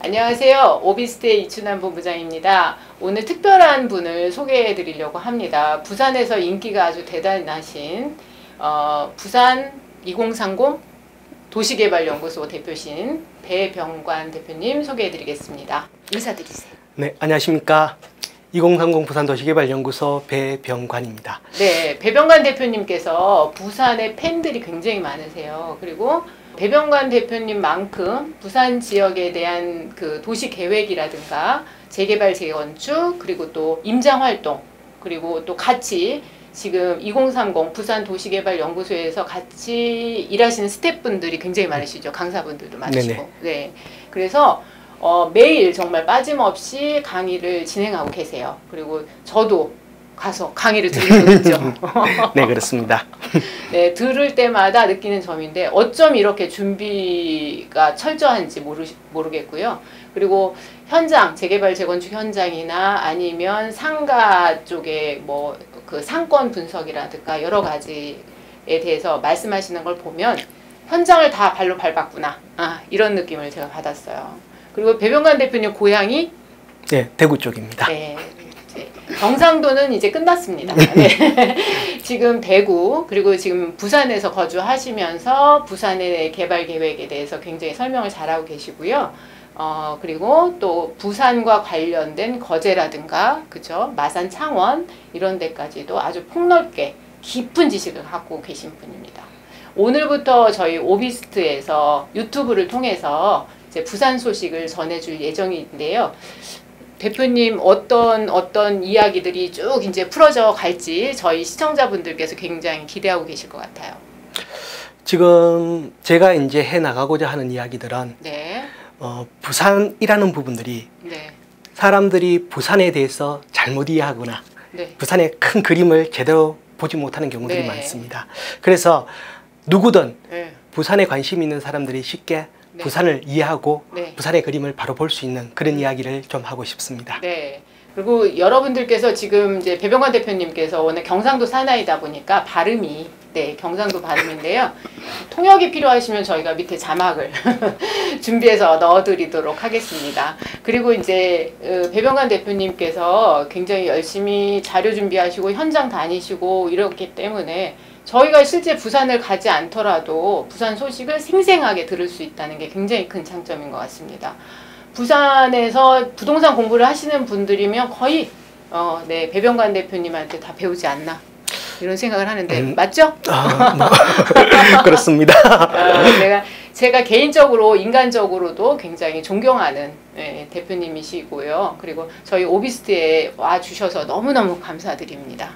안녕하세요. 오비스트의 이춘환 본부장입니다. 오늘 특별한 분을 소개해 드리려고 합니다. 부산에서 인기가 아주 대단하신 부산 2030 도시개발연구소 대표신 배병관 대표님 소개해 드리겠습니다. 인사드리세요. 네, 안녕하십니까. 2030 부산 도시개발연구소 배병관입니다. 네, 배병관 대표님께서 부산의 팬들이 굉장히 많으세요. 그리고 배병관 대표님만큼 부산 지역에 대한 그 도시 계획이라든가 재개발 재건축 그리고 또 임장 활동 그리고 또 같이 지금 2030 부산 도시개발연구소에서 같이 일하시는 스태프분들이 굉장히 많으시죠. 강사분들도 많으시고. 네네. 네. 그래서 매일 정말 빠짐없이 강의를 진행하고 계세요. 그리고 저도 가서 강의를 들으고 있죠. 네, 그렇습니다. 네, 들을 때마다 느끼는 점인데 어쩜 이렇게 준비가 철저한지 모르겠고요. 그리고 현장, 재개발 재건축 현장이나 아니면 상가 쪽에 뭐 그 상권 분석이라든가 여러 가지에 대해서 말씀하시는 걸 보면 현장을 다 발로 밟았구나. 이런 느낌을 제가 받았어요. 그리고 배병관 대표님 고향이 네, 대구 쪽입니다. 네. 경상도는 이제 끝났습니다. 네. 지금 대구 그리고 지금 부산에서 거주하시면서 부산의 개발 계획에 대해서 굉장히 설명을 잘하고 계시고요. 그리고 또 부산과 관련된 거제라든가 그죠? 마산, 창원 이런 데까지도 아주 폭넓게 깊은 지식을 갖고 계신 분입니다. 오늘부터 저희 오비스트에서 유튜브를 통해서 이제 부산 소식을 전해줄 예정인데요. 대표님 어떤 이야기들이 쭉 이제 풀어져 갈지 저희 시청자분들께서 굉장히 기대하고 계실 것 같아요. 지금 제가 이제 해 나가고자 하는 이야기들은 네. 부산이라는 부분들이 네. 사람들이 부산에 대해서 잘못 이해하거나 네. 부산의 큰 그림을 제대로 보지 못하는 경우들이 네. 많습니다. 그래서 누구든 네. 부산에 관심 있는 사람들이 쉽게 네. 부산을 이해하고 네. 부산의 그림을 바로 볼 수 있는 그런 이야기를 좀 하고 싶습니다. 네. 그리고 여러분들께서 지금 이제 배병관 대표님께서 오늘 경상도 사나이다 보니까 발음이 네, 경상도 발음인데요. 통역이 필요하시면 저희가 밑에 자막을 준비해서 넣어드리도록 하겠습니다. 그리고 이제 배병관 대표님께서 굉장히 열심히 자료 준비하시고 현장 다니시고 이렇기 때문에 저희가 실제 부산을 가지 않더라도 부산 소식을 생생하게 들을 수 있다는 게 굉장히 큰 장점인 것 같습니다. 부산에서 부동산 공부를 하시는 분들이면 거의 네, 배병관 대표님한테 다 배우지 않나 이런 생각을 하는데 맞죠? 그렇습니다. 제가 개인적으로 인간적으로도 굉장히 존경하는 대표님이시고요. 그리고 저희 오비스트에 와주셔서 너무너무 감사드립니다.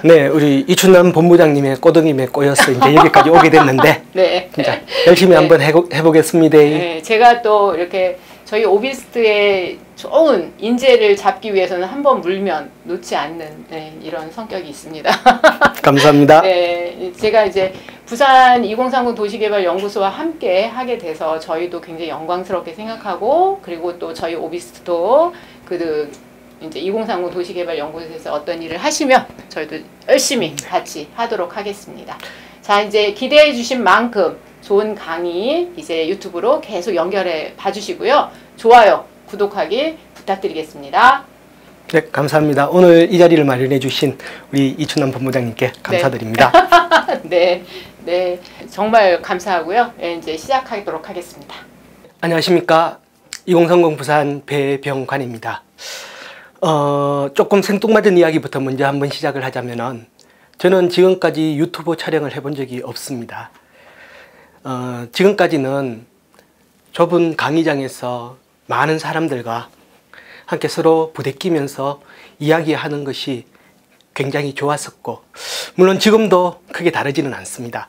네, 우리 이춘남 본부장님의 꼬등임에 꼬여서 이제 여기까지 오게 됐는데 네. 진짜 열심히 한번 해보겠습니다. 네, 제가 또 이렇게 저희 오비스트의 좋은 인재를 잡기 위해서는 한번 물면 놓지 않는 이런 성격이 있습니다. 감사합니다. 네, 제가 이제 부산 2030 도시개발연구소와 함께 하게 돼서 저희도 굉장히 영광스럽게 생각하고 그리고 또 저희 오비스트도 이제 2030 도시개발연구소에서 어떤 일을 하시면 저희도 열심히 같이 하도록 하겠습니다. 자, 이제 기대해 주신 만큼 좋은 강의 이제 유튜브로 계속 연결해 봐주시고요. 좋아요, 구독하기 부탁드리겠습니다. 네, 감사합니다. 오늘 이 자리를 마련해 주신 우리 이춘남 본부장님께 감사드립니다. 네, 네, 정말 감사하고요. 네, 이제 시작하도록 하겠습니다. 안녕하십니까. 2030 부산 배병관입니다. 조금 생뚱맞은 이야기부터 먼저 한번 시작을 하자면은 저는 지금까지 유튜브 촬영을 해본 적이 없습니다. 지금까지는 좁은 강의장에서 많은 사람들과 함께 서로 부대끼면서 이야기하는 것이 굉장히 좋았었고 물론 지금도 크게 다르지는 않습니다.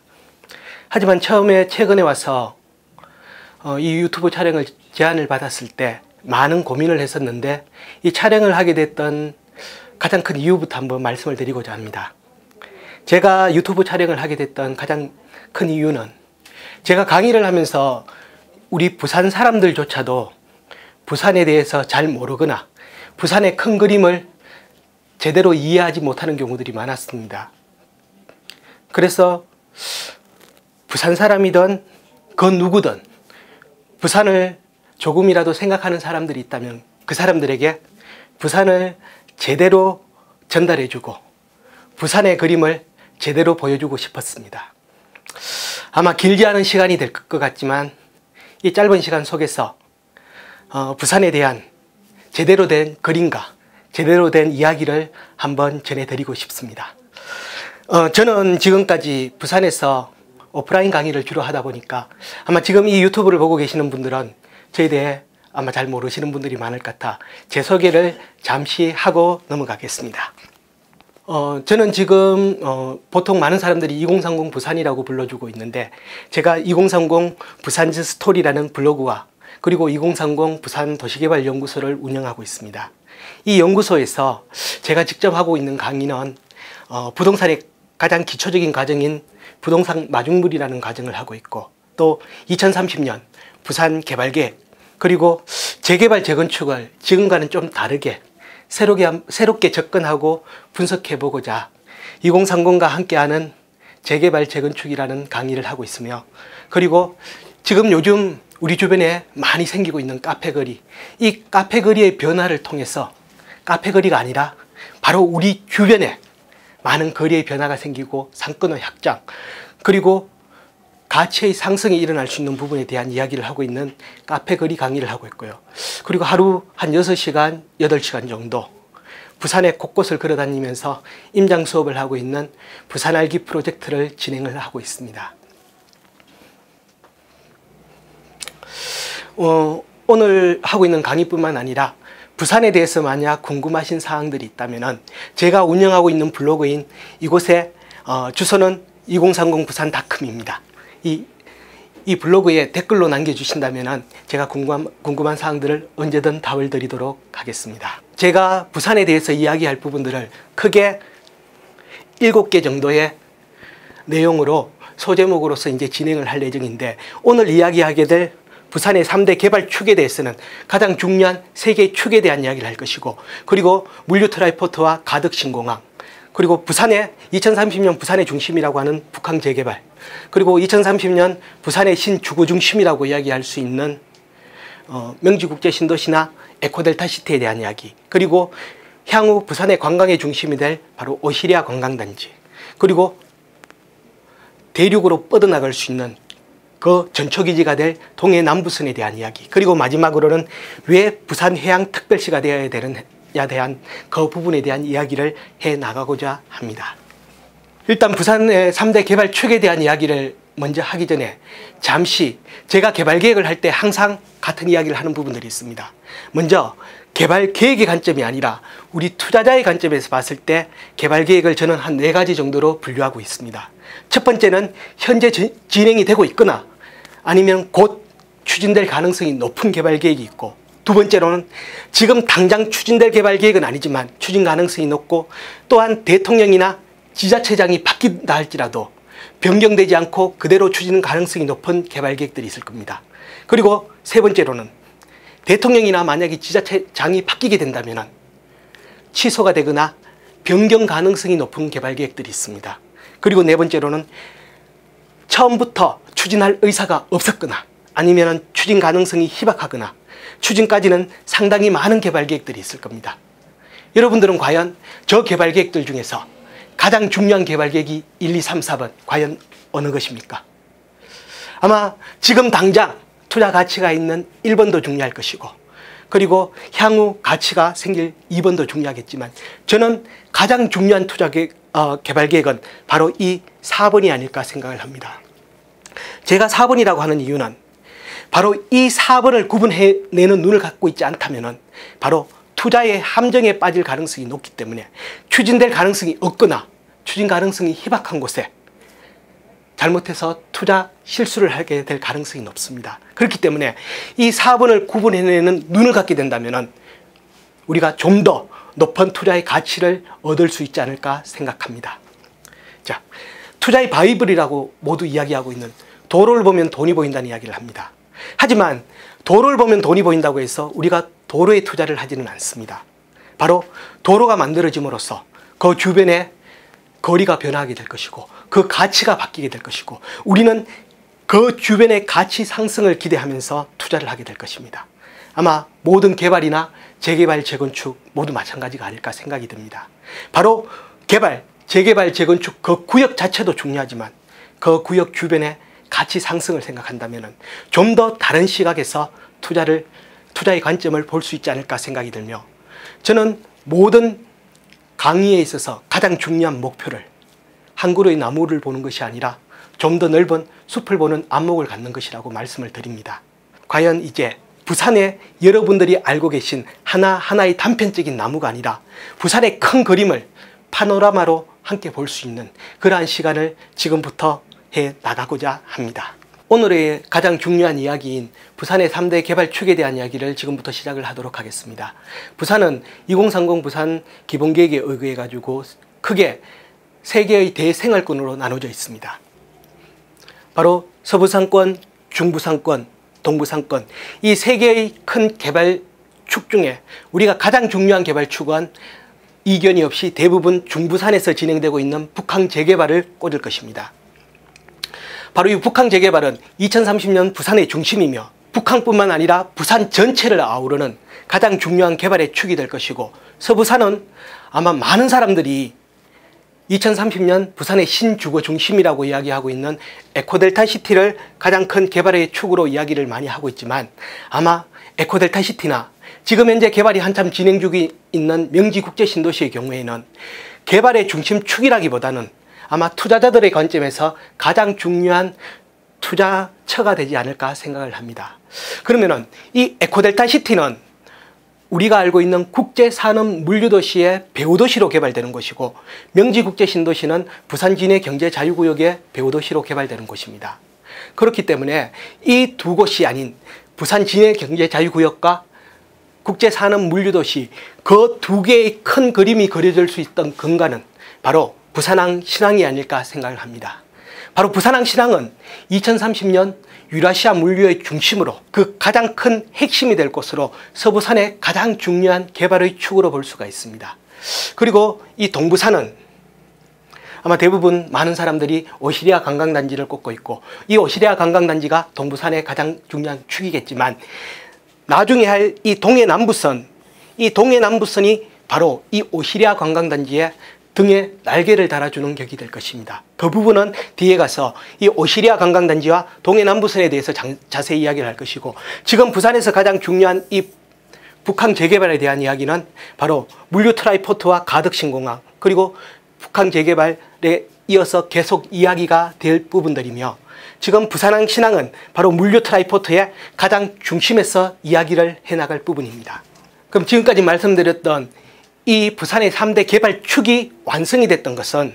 하지만 최근에 와서 이 유튜브 촬영을 제안을 받았을 때 많은 고민을 했었는데 이 촬영을 하게 됐던 가장 큰 이유부터 한번 말씀을 드리고자 합니다. 제가 유튜브 촬영을 하게 됐던 가장 큰 이유는 제가 강의를 하면서 우리 부산 사람들조차도 부산에 대해서 잘 모르거나 부산의 큰 그림을 제대로 이해하지 못하는 경우들이 많았습니다. 그래서 부산 사람이든 그 누구든 부산을 조금이라도 생각하는 사람들이 있다면 그 사람들에게 부산을 제대로 전달해주고 부산의 그림을 제대로 보여주고 싶었습니다. 아마 길지 않은 시간이 될 것 같지만 이 짧은 시간 속에서 부산에 대한 제대로 된 그림과 제대로 된 이야기를 한번 전해드리고 싶습니다. 저는 지금까지 부산에서 오프라인 강의를 주로 하다 보니까 아마 지금 이 유튜브를 보고 계시는 분들은 저에 대해 아마 잘 모르시는 분들이 많을 것 같아 제 소개를 잠시 하고 넘어가겠습니다. 저는 지금 보통 많은 사람들이 2030 부산이라고 불러주고 있는데 제가 2030 부산즈 스토리라는 블로그와 그리고 2030 부산 도시개발연구소를 운영하고 있습니다. 이 연구소에서 제가 직접 하고 있는 강의는 부동산의 가장 기초적인 과정인 부동산 마중물이라는 과정을 하고 있고 또 2030년 부산 개발계획 그리고 재개발 재건축을 지금과는 좀 다르게 새롭게 접근하고 분석해보고자 2030과 함께하는 재개발 재건축이라는 강의를 하고 있으며 그리고 지금 요즘 우리 주변에 많이 생기고 있는 카페거리 이 카페거리의 변화를 통해서 카페거리가 아니라 바로 우리 주변에 많은 거리의 변화가 생기고 상권의 확장 그리고 가치의 상승이 일어날 수 있는 부분에 대한 이야기를 하고 있는 카페거리 강의를 하고 있고요. 그리고 하루 한 6시간, 8시간 정도 부산의 곳곳을 걸어다니면서 임장 수업을 하고 있는 부산 알기 프로젝트를 진행을 하고 있습니다. 오늘 하고 있는 강의뿐만 아니라 부산에 대해서 만약 궁금하신 사항들이 있다면 제가 운영하고 있는 블로그인 이곳에 주소는 2030busan.com입니다. 이 블로그에 댓글로 남겨주신다면 제가 궁금한 사항들을 언제든 답을 드리도록 하겠습니다. 제가 부산에 대해서 이야기할 부분들을 크게 7개 정도의 내용으로 소제목으로서 이제 진행을 할 예정인데 오늘 이야기하게 될 부산의 3대 개발축에 대해서는 가장 중요한 3개의 축에 대한 이야기를 할 것이고 그리고 물류 트라이포트와 가덕신공항 그리고 부산의 2030년 부산의 중심이라고 하는 북항 재개발 그리고 2030년 부산의 신주거 중심이라고 이야기할 수 있는 명지국제신도시나 에코델타시티에 대한 이야기 그리고 향후 부산의 관광의 중심이 될 바로 오시리아 관광단지 그리고 대륙으로 뻗어나갈 수 있는 그 전초기지가 될 동해 남부선에 대한 이야기 그리고 마지막으로는 왜 부산해양특별시가 되어야 되느냐에 대한 그 부분에 대한 이야기를 해 나가고자 합니다. 일단 부산의 3대 개발축에 대한 이야기를 먼저 하기 전에 잠시 제가 개발계획을 할 때 항상 같은 이야기를 하는 부분들이 있습니다. 먼저 개발계획의 관점이 아니라 우리 투자자의 관점에서 봤을 때 개발계획을 저는 한 4가지 정도로 분류하고 있습니다. 첫 번째는 현재 진행이 되고 있거나 아니면 곧 추진될 가능성이 높은 개발계획이 있고 두 번째로는 지금 당장 추진될 개발계획은 아니지만 추진 가능성이 높고 또한 대통령이나 지자체장이 바뀐다 할지라도 변경되지 않고 그대로 추진 가능성이 높은 개발계획들이 있을 겁니다. 그리고 세 번째로는 대통령이나 만약에 지자체장이 바뀌게 된다면 취소가 되거나 변경 가능성이 높은 개발계획들이 있습니다. 그리고 네 번째로는 처음부터 추진할 의사가 없었거나 아니면 추진 가능성이 희박하거나 추진까지는 상당히 많은 개발계획들이 있을 겁니다. 여러분들은 과연 저 개발계획들 중에서 가장 중요한 개발계획이 1, 2, 3, 4번 과연 어느 것입니까? 아마 지금 당장 투자 가치가 있는 1번도 중요할 것이고 그리고 향후 가치가 생길 2번도 중요하겠지만 저는 가장 중요한 개발계획은 바로 이 4번이 아닐까 생각을 합니다. 제가 4번이라고 하는 이유는 바로 이 4번을 구분해내는 눈을 갖고 있지 않다면 바로 투자의 함정에 빠질 가능성이 높기 때문에 추진될 가능성이 없거나 추진 가능성이 희박한 곳에 잘못해서 투자 실수를 하게 될 가능성이 높습니다. 그렇기 때문에 이 4번을 구분해내는 눈을 갖게 된다면 우리가 좀 더 높은 투자의 가치를 얻을 수 있지 않을까 생각합니다. 자, 투자의 바이블이라고 모두 이야기하고 있는 도로를 보면 돈이 보인다는 이야기를 합니다. 하지만 도로를 보면 돈이 보인다고 해서 우리가 도로에 투자를 하지는 않습니다. 바로 도로가 만들어짐으로써 그 주변에 거리가 변화하게 될 것이고 그 가치가 바뀌게 될 것이고 우리는 그 주변의 가치 상승을 기대하면서 투자를 하게 될 것입니다. 아마 모든 개발이나 재개발, 재건축 모두 마찬가지가 아닐까 생각이 듭니다. 바로 개발, 재개발, 재건축 그 구역 자체도 중요하지만 그 구역 주변의 가치 상승을 생각한다면 좀 더 다른 시각에서 투자의 관점을 볼 수 있지 않을까 생각이 들며, 저는 모든 강의에 있어서 가장 중요한 목표를 한 그루의 나무를 보는 것이 아니라 좀 더 넓은 숲을 보는 안목을 갖는 것이라고 말씀을 드립니다. 과연 이제 부산에 여러분들이 알고 계신 하나하나의 단편적인 나무가 아니라 부산의 큰 그림을 파노라마로 함께 볼 수 있는 그러한 시간을 지금부터 해 나가고자 합니다. 오늘의 가장 중요한 이야기인 부산의 3대 개발축에 대한 이야기를 지금부터 시작을 하도록 하겠습니다. 부산은 2030 부산 기본계획에 의거해 가지고 크게 3개의 대생활권으로 나눠져 있습니다. 바로 서부상권, 중부상권, 동부상권, 이 3개의 큰 개발축 중에 우리가 가장 중요한 개발축은 이견이 없이 대부분 중부산에서 진행되고 있는 북항 재개발을 꽂을 것입니다. 바로 이 북항 재개발은 2030년 부산의 중심이며 북항뿐만 아니라 부산 전체를 아우르는 가장 중요한 개발의 축이 될 것이고, 서부산은 아마 많은 사람들이 2030년 부산의 신주거 중심이라고 이야기하고 있는 에코델타 시티를 가장 큰 개발의 축으로 이야기를 많이 하고 있지만, 아마 에코델타 시티나 지금 현재 개발이 한참 진행 중에 있는 명지국제신도시의 경우에는 개발의 중심축이라기보다는 아마 투자자들의 관점에서 가장 중요한 투자처가 되지 않을까 생각을 합니다. 그러면은 이 에코델타 시티는 우리가 알고 있는 국제산업물류도시의 배후도시로 개발되는 것이고, 명지국제신도시는 부산 진해 경제자유구역의 배후도시로 개발되는 곳입니다. 그렇기 때문에 이 두 곳이 아닌 부산 진해 경제자유구역과 국제산업물류도시 그 두 개의 큰 그림이 그려질 수 있던 근간은 바로 부산항 신항이 아닐까 생각을 합니다. 바로 부산항 신항은 2030년 유라시아 물류의 중심으로 그 가장 큰 핵심이 될 곳으로 서부산의 가장 중요한 개발의 축으로 볼 수가 있습니다. 그리고 이 동부산은 아마 대부분 많은 사람들이 오시리아 관광단지를 꼽고 있고, 이 오시리아 관광단지가 동부산의 가장 중요한 축이겠지만, 나중에 할 이 동해남부선, 이 동해남부선이 바로 이 오시리아 관광단지의 등에 날개를 달아주는 격이 될 것입니다. 그 부분은 뒤에 가서 이 오시리아 관광단지와 동해남부선에 대해서 자세히 이야기를 할 것이고, 지금 부산에서 가장 중요한 이 북항 재개발에 대한 이야기는 바로 물류 트라이포트와 가덕신공항, 그리고 북항 재개발에 이어서 계속 이야기가 될 부분들이며, 지금 부산항 신항은 바로 물류 트라이포트의 가장 중심에서 이야기를 해나갈 부분입니다. 그럼 지금까지 말씀드렸던 이 부산의 3대 개발축이 완성이 됐던 것은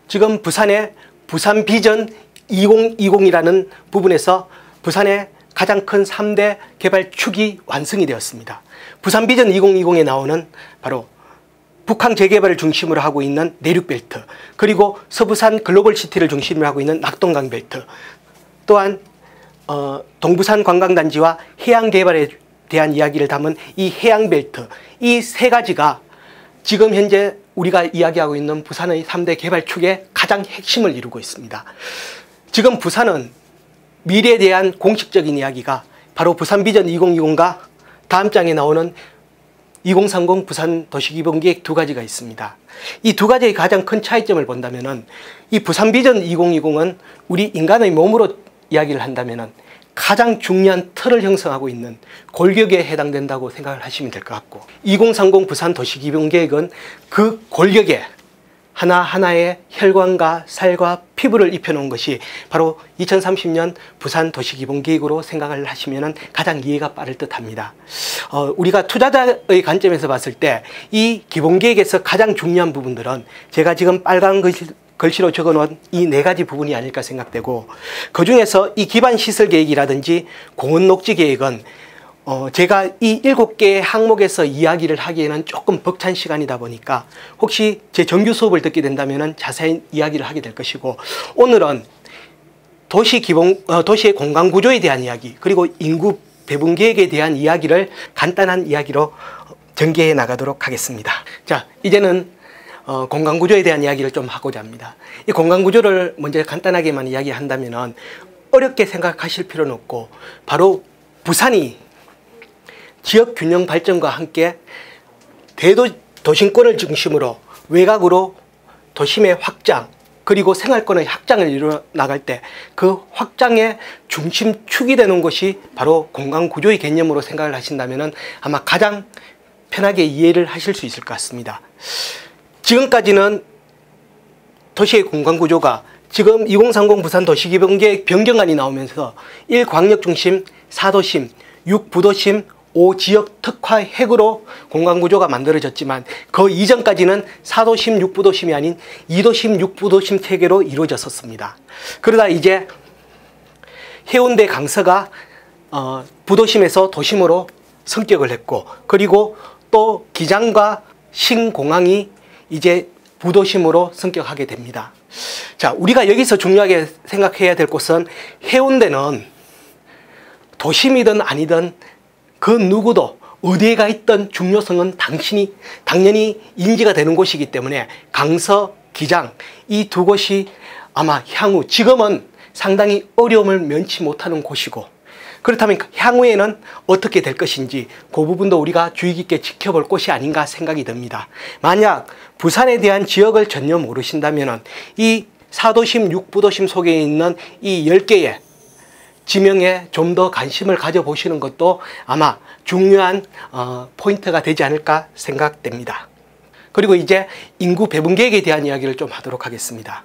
지금 부산의 부산 비전 2020이라는 부분에서 부산의 가장 큰 3대 개발축이 완성이 되었습니다. 부산 비전 2020에 나오는 바로 북항 재개발을 중심으로 하고 있는 내륙벨트, 그리고 서부산 글로벌시티를 중심으로 하고 있는 낙동강 벨트, 또한 동부산 관광단지와 해양개발에 대한 이야기를 담은 이 해양벨트, 이 세 가지가 지금 현재 우리가 이야기하고 있는 부산의 3대 개발축의 가장 핵심을 이루고 있습니다. 지금 부산은 미래에 대한 공식적인 이야기가 바로 부산 비전 2020과 다음 장에 나오는 2030 부산 도시기본계획 두 가지가 있습니다. 이 두 가지의 가장 큰 차이점을 본다면은, 이 부산 비전 2020은 우리 인간의 몸으로 이야기를 한다면은 가장 중요한 틀을 형성하고 있는 골격에 해당된다고 생각을 하시면 될 것 같고, 2030 부산 도시기본계획은 그 골격에 하나하나의 혈관과 살과 피부를 입혀놓은 것이 바로 2030년 부산 도시기본계획으로 생각을 하시면 가장 이해가 빠를 듯 합니다. 우리가 투자자의 관점에서 봤을 때 이 기본계획에서 가장 중요한 부분들은 제가 지금 빨간 글씨로 적어놓은 이 4가지 부분이 아닐까 생각되고, 그 중에서 이 기반시설계획이라든지 공원녹지계획은 제가 이 7개의 항목에서 이야기를 하기에는 조금 벅찬 시간이다 보니까 혹시 제 정규 수업을 듣게 된다면 자세히 이야기를 하게 될 것이고, 오늘은 도시의 공간구조에 대한 이야기, 그리고 인구 배분계획에 대한 이야기를 간단한 이야기로 전개해 나가도록 하겠습니다. 자, 이제는 공간구조에 대한 이야기를 좀 하고자 합니다. 이 공간구조를 먼저 간단하게만 이야기한다면 어렵게 생각하실 필요는 없고 바로 부산이 지역균형 발전과 함께 도심권을 중심으로 외곽으로 도심의 확장 그리고 생활권의 확장을 이루어 나갈 때 그 확장의 중심축이 되는 것이 바로 공간구조의 개념으로 생각을 하신다면 아마 가장 편하게 이해를 하실 수 있을 것 같습니다. 지금까지는 도시의 공간구조가 지금 2030 부산 도시기본계획 변경안이 나오면서 1광역중심, 4도심, 6부도심, 5지역 특화 핵으로 공간구조가 만들어졌지만 그 이전까지는 4도심, 6부도심이 아닌 2도심, 6부도심 체계로 이루어졌었습니다. 그러다 이제 해운대 강서가 부도심에서 도심으로 성격을 했고 그리고 또 기장과 신공항이 이제 부도심으로 성격하게 됩니다. 자, 우리가 여기서 중요하게 생각해야 될 것은 해운대는 도심이든 아니든 그 누구도 어디에 가 있던 중요성은 당연히 인지가 되는 곳이기 때문에 강서, 기장 이 두 곳이 아마 향후 지금은 상당히 어려움을 면치 못하는 곳이고 그렇다면 향후에는 어떻게 될 것인지 그 부분도 우리가 주의 깊게 지켜볼 것이 아닌가 생각이 듭니다. 만약 부산에 대한 지역을 전혀 모르신다면 이 4도심, 6부도심 속에 있는 이 10개의 지명에 좀 더 관심을 가져보시는 것도 아마 중요한 포인트가 되지 않을까 생각됩니다. 그리고 이제 인구 배분 계획에 대한 이야기를 좀 하도록 하겠습니다.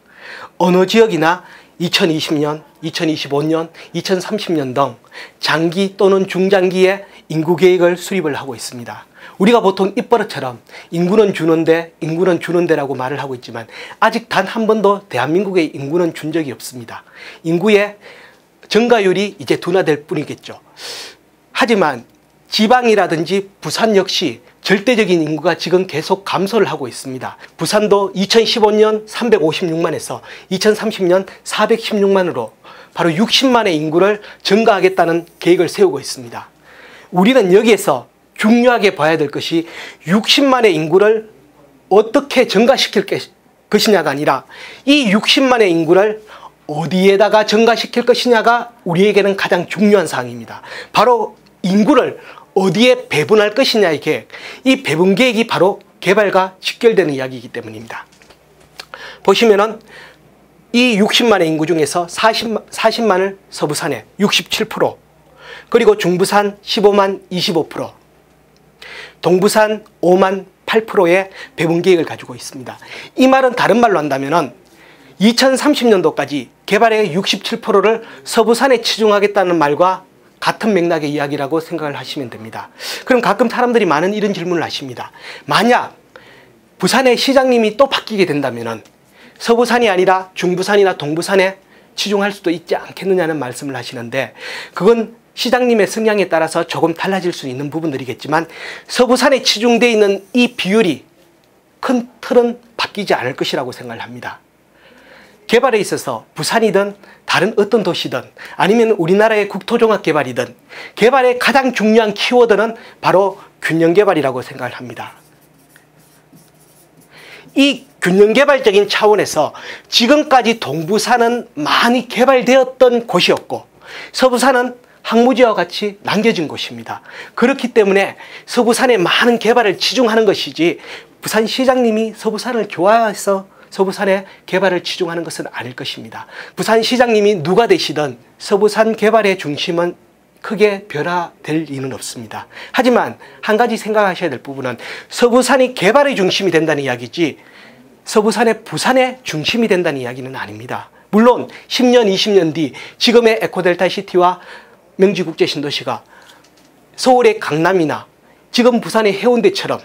어느 지역이나 2020년, 2025년, 2030년 등 장기 또는 중장기의 인구 계획을 수립을 하고 있습니다. 우리가 보통 입버릇처럼 인구는 주는데라고 말을 하고 있지만 아직 단 한 번도 대한민국의 인구는 준 적이 없습니다. 인구의 증가율이 이제 둔화될 뿐이겠죠. 하지만 지방이라든지 부산 역시 절대적인 인구가 지금 계속 감소를 하고 있습니다. 부산도 2015년 356만에서 2030년 416만으로 바로 60만의 인구를 증가하겠다는 계획을 세우고 있습니다. 우리는 여기에서 중요하게 봐야 될 것이 60만의 인구를 어떻게 증가시킬 것이냐가 아니라 이 60만의 인구를 어디에다가 증가시킬 것이냐가 우리에게는 가장 중요한 사항입니다. 바로 인구를 어디에 배분할 것이냐의 계획, 이 배분 계획이 바로 개발과 직결되는 이야기이기 때문입니다. 보시면은 이 60만의 인구 중에서 40만을 서부산에 67%, 그리고 중부산 15만 25%, 동부산 5만 8%의 배분 계획을 가지고 있습니다. 이 말은 다른 말로 한다면은 2030년도까지 개발의 67%를 서부산에 치중하겠다는 말과 같은 맥락의 이야기라고 생각을 하시면 됩니다. 그럼 가끔 사람들이 많은 이런 질문을 하십니다. 만약 부산의 시장님이 또 바뀌게 된다면 서부산이 아니라 중부산이나 동부산에 치중할 수도 있지 않겠느냐는 말씀을 하시는데 그건 시장님의 성향에 따라서 조금 달라질 수 있는 부분들이겠지만 서부산에 치중되어 있는 이 비율이 큰 틀은 바뀌지 않을 것이라고 생각을 합니다. 개발에 있어서 부산이든 다른 어떤 도시든 아니면 우리나라의 국토종합개발이든 개발의 가장 중요한 키워드는 바로 균형개발이라고 생각을 합니다. 이 균형개발적인 차원에서 지금까지 동부산은 많이 개발되었던 곳이었고 서부산은 항무지와 같이 남겨진 곳입니다. 그렇기 때문에 서부산에 많은 개발을 치중하는 것이지 부산시장님이 서부산을 좋아해서 서부산의 개발을 치중하는 것은 아닐 것입니다. 부산시장님이 누가 되시든 서부산 개발의 중심은 크게 변화될 리는 없습니다. 하지만 한 가지 생각하셔야 될 부분은 서부산이 개발의 중심이 된다는 이야기지 서부산의 부산의 중심이 된다는 이야기는 아닙니다. 물론 10년, 20년 뒤 지금의 에코델타시티와 명지국제신도시가 서울의 강남이나 지금 부산의 해운대처럼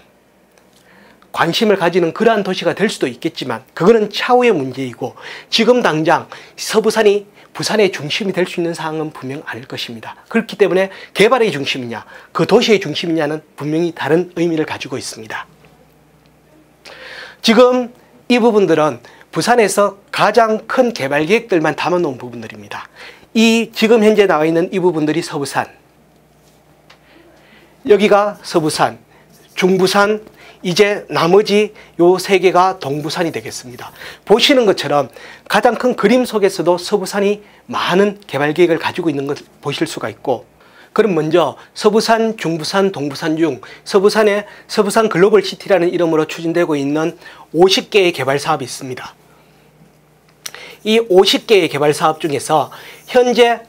관심을 가지는 그러한 도시가 될 수도 있겠지만 그거는 차후의 문제이고 지금 당장 서부산이 부산의 중심이 될 수 있는 상황은 분명 아닐 것입니다. 그렇기 때문에 개발의 중심이냐 그 도시의 중심이냐는 분명히 다른 의미를 가지고 있습니다. 지금 이 부분들은 부산에서 가장 큰 개발 계획들만 담아놓은 부분들입니다. 이 지금 현재 나와 있는 이 부분들이 서부산, 여기가 서부산, 중부산, 이제 나머지 요 3개가 동부산이 되겠습니다. 보시는 것처럼 가장 큰 그림 속에서도 서부산이 많은 개발 계획을 가지고 있는 것을 보실 수가 있고, 그럼 먼저 서부산, 중부산, 동부산 중 서부산에 서부산 글로벌 시티라는 이름으로 추진되고 있는 50개의 개발 사업이 있습니다. 이 50개의 개발 사업 중에서 현재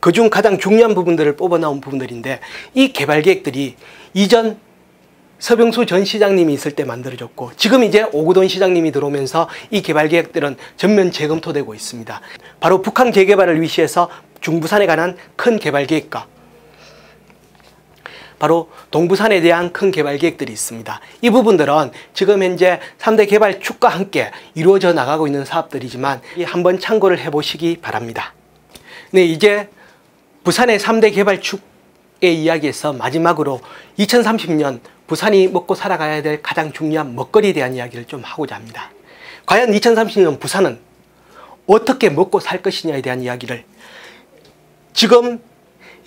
그중 가장 중요한 부분들을 뽑아 나온 부분들인데, 이 개발 계획들이 이전 서병수 전 시장님이 있을 때 만들어졌고, 지금 이제 오구돈 시장님이 들어오면서 이 개발 계획들은 전면 재검토되고 있습니다. 바로 북한 재개발을 위시해서 중부산에 관한 큰 개발 계획과 바로 동부산에 대한 큰 개발 계획들이 있습니다. 이 부분들은 지금 현재 3대 개발축과 함께 이루어져 나가고 있는 사업들이지만 한번 참고를 해보시기 바랍니다. 네, 이제 부산의 3대 개발축의 이야기에서 마지막으로 2030년 부산이 먹고 살아가야 될 가장 중요한 먹거리에 대한 이야기를 좀 하고자 합니다. 과연 2030년 부산은 어떻게 먹고 살 것이냐에 대한 이야기를, 지금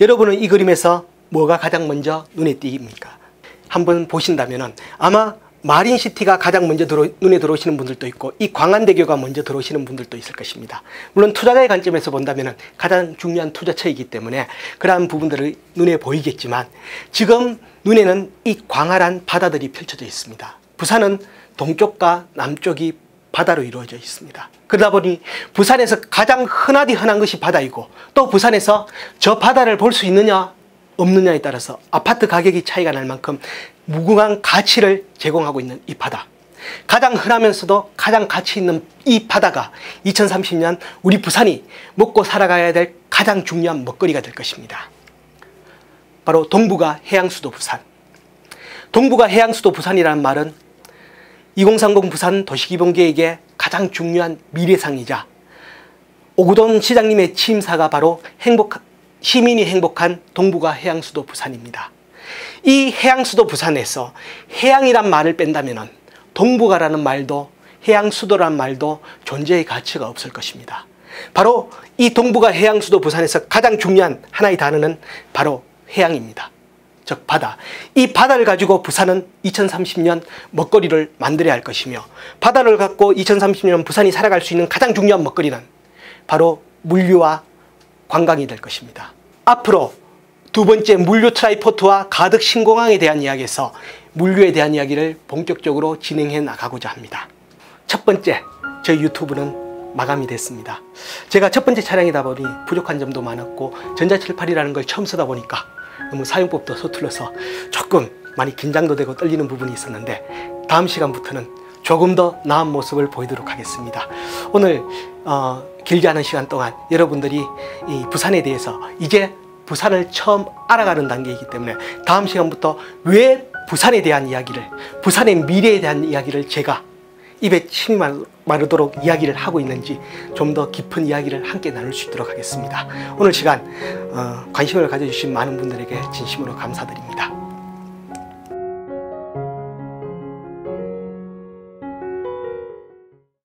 여러분은 이 그림에서 뭐가 가장 먼저 눈에 띄입니까? 한번 보신다면 아마 마린시티가 가장 먼저 눈에 들어오시는 분들도 있고, 이 광안대교가 먼저 들어오시는 분들도 있을 것입니다. 물론 투자자의 관점에서 본다면 가장 중요한 투자처이기 때문에 그러한 부분들이 눈에 보이겠지만, 지금 눈에는 이 광활한 바다들이 펼쳐져 있습니다. 부산은 동쪽과 남쪽이 바다로 이루어져 있습니다. 그러다 보니 부산에서 가장 흔한 것이 바다이고, 또 부산에서 저 바다를 볼 수 있느냐 없느냐에 따라서 아파트 가격이 차이가 날 만큼 무궁한 가치를 제공하고 있는 이 바다, 가장 흔하면서도 가장 가치 있는 이 바다가 2030년 우리 부산이 먹고 살아가야 될 가장 중요한 먹거리가 될 것입니다. 바로 동부가 해양수도 부산. 동부가 해양수도 부산이라는 말은 2030 부산 도시기본계획의 가장 중요한 미래상이자 오구돈 시장님의 취임사가 바로 시민이 행복한 동부가 해양수도 부산입니다. 이 해양수도 부산에서 해양이란 말을 뺀다면 동부가라는 말도 해양수도라는 말도 존재의 가치가 없을 것입니다. 바로 이 동부가 해양수도 부산에서 가장 중요한 하나의 단어는 바로 해양입니다. 즉 바다. 이 바다를 가지고 부산은 2030년 먹거리를 만들어야 할 것이며, 바다를 갖고 2030년 부산이 살아갈 수 있는 가장 중요한 먹거리는 바로 물류와 관광이 될 것입니다. 앞으로 두 번째 물류 트라이포트와 가덕 신공항에 대한 이야기에서 물류에 대한 이야기를 본격적으로 진행해 나가고자 합니다. 첫 번째, 저희 유튜브는 마감이 됐습니다. 제가 첫 번째 촬영이다 보니 부족한 점도 많았고, 전자칠팔이라는 걸 처음 쓰다 보니까 너무 사용법도 서툴러서 조금 많이 긴장도 되고 떨리는 부분이 있었는데, 다음 시간부터는 조금 더 나은 모습을 보이도록 하겠습니다. 오늘 길지 않은 시간 동안 여러분들이 이 부산에 대해서 이제 부산을 처음 알아가는 단계이기 때문에 다음 시간부터 왜 부산에 대한 이야기를, 부산의 미래에 대한 이야기를 제가 입에 침이 마르도록 이야기를 하고 있는지 좀 더 깊은 이야기를 함께 나눌 수 있도록 하겠습니다. 오늘 시간 관심을 가져주신 많은 분들에게 진심으로 감사드립니다.